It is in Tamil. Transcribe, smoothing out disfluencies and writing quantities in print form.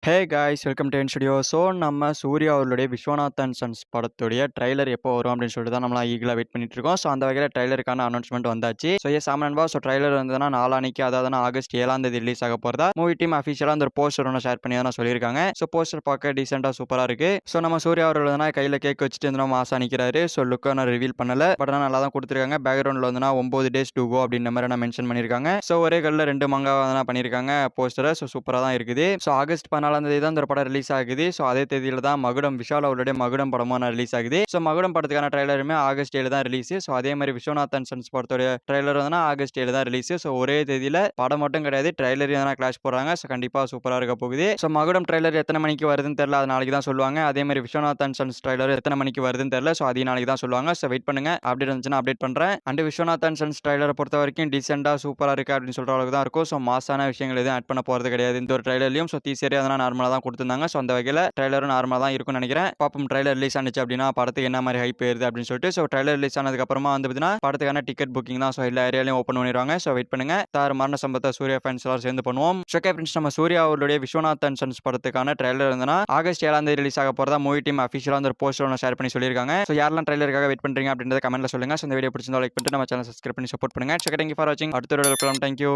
Hey guys welcome to N studio. So நம்ம சூர்யா அவர்களுடைய விஸ்வநாதன் சன்ஸ் படத்துடைய ட்ரைலர் எப்போ வரும் அப்படின்னு சொல்லிட்டு தான் நம்மளாம் ஈகிளாக வெயிட் பண்ணிட்டு இருக்கோம். ஸோ அந்த வகையில் ட்ரைலருக்கான அனௌன்ஸ்மெண்ட் வந்தாச்சு. ஸோ சாமன்பா ஸோ ட்ரைலர் வந்ததுன்னா நாளானிக்கு, அதாவது ஆகஸ்ட் 7ஆம் தேதி ரிலீஸ் ஆக போகிறதா மூவி டீம் அஃபிஷியலாக அந்த ஒரு போஸ்டர் ஒன்று ஷேர் பண்ணி தான் சொல்லியிருக்காங்க. ஸோ போஸ்டர் பார்க்க டீசெண்டாக சூப்பராக இருக்கு. ஸோ நம்ம சூர்யா அவர்கள் வந்து கையில் கேக் வச்சுட்டு வந்து மாசா நிற்கிறாரு. ஸோ லுக்கை நான் ரிவீல் பண்ணல, பட் ஆனால் நல்லா தான் கொடுத்துருக்காங்க. பேக்ரவுண்டில் வந்து 9 days to go அப்படின்ற மாதிரி நான் மென்ஷன் பண்ணியிருக்காங்க. ஸோ ஒரே கல்லில் 2 மங்கா பண்ணியிருக்காங்க போஸ்டரை. ஸோ சூப்பராக தான் இருக்குது. ஸோ ஆகஸ்ட் 14ஆம் தேதி தான் இந்த படம் ரிலீஸ் ஆகுது. ஸோ அதே தேதியில தான் மகுடம் விஷால் அவருடைய மகுடம் படமும் ரிலீஸ் ஆகுது. ஸோ மகுடம் படத்துக்கான ட்ரைலருமே ஆகஸ்ட் 7 தான் ரிலீஸ். ஸோ அதே மாதிரி விஸ்வநாதன் சன்ஸ் படத்தோட ட்ரைலர் வந்து ஆகஸ்ட் 7 தான் ரிலீஸ். ஸோ ஒரே தேதியில படம் மட்டும் கிடையாது, ட்ரைலரையும் தான் கிளாஷ் போடுறாங்க. ஸோ கண்டிப்பா சூப்பரா இருக்க போகுது. ஸோ மகுடம் ட்ரைலர் எத்தனை மணிக்கு வருதுன்னு தெரியல, அது நாளைக்கு தான் சொல்லுவாங்க. அதே மாதிரி விஸ்வநாதன் சன்ஸ் ட்ரைலர் எத்தனை மணிக்கு வருதுன்னு தெரியல. ஸோ அதையும் நாளைக்கு தான் சொல்லுவாங்க. ஸோ வெயிட் பண்ணுங்க, அப்டேட் வந்துச்சுன்னா அப்டேட் பண்றேன். அண்ட் விஸ்வநாதன் சன்ஸ் ட்ரைலரை பொறுத்த வரைக்கும் டீசெண்டா சூப்பரா இருக்கு அப்படின்னு சொல்ற அளவுக்கு தான் இருக்கும். ஸோ மாசான விஷயங்கள் எதுவும் ஆட் பண்ண போறது கிடையாது இந்த ஒரு ட்ரைலர்லயும். ஸோ தீசரி அதெல்லாம் நார்மலா தான் கொடுத்திருந்தாங்க. ஸோ அந்த வகையில் ட்ரைலரும் நார்மலாக தான் இருக்கும்னு நினைக்கிறேன். பாப்போம் ட்ரைலர் ரிலீஸ் ஆனிச்சு அப்படின்னா படத்துக்கு என்ன மாதிரி ஹைப் ஏறுது அப்படின்னு சொல்லிட்டு. ஸோ ட்ரைலர் ரிலீஸ் ஆனதுக்கு அப்புறமா வந்து பார்த்தீங்கன்னா படத்துக்கான டிக்கெட் புக்கிங் தான். ஸோ எல்லா ஏரியாலையும் ஓப்பன் பண்ணிடுவாங்க. ஸோ வெயிட் பண்ணுங்க. தார் மரண சம்பத்தை சூர்யா ஃபேன்ஸ் எல்லாரும் சேர்ந்து பண்ணுவோம். ஓகே ஃப்ரெண்ட்ஸ், நம்ம சூர்யா அவருடைய விஸ்வநாதன் சன்ஸ் படத்துக்கான ட்ரைலர் இருந்ததுன்னா ஆகஸ்ட் 7ஆம் தேதி ரிலீஸ் ஆக போறதா மூவி டீம் அஃபிஷியலாக ஒரு போஸ்டர் ஒன்று ஷேர் பண்ணி சொல்லியிருக்காங்க. ஸோ யாரெல்லாம் ட்ரைலருக்காக வெயிட் பண்றீங்க அப்படின்றத கமெண்ட்ல சொல்லுங்க. ஸோ இந்த வீடியோ பிடிச்சிருந்தா லைக் பண்ணிட்டு நம்ம சேனல் சப்ஸ்கிரைப் பண்ணி சப்போர்ட் பண்ணுங்க. தேங்க் யூ ஃபார் வாட்சிங். அடுத்த வீடியோவில் பார்க்கலாம். Thank you.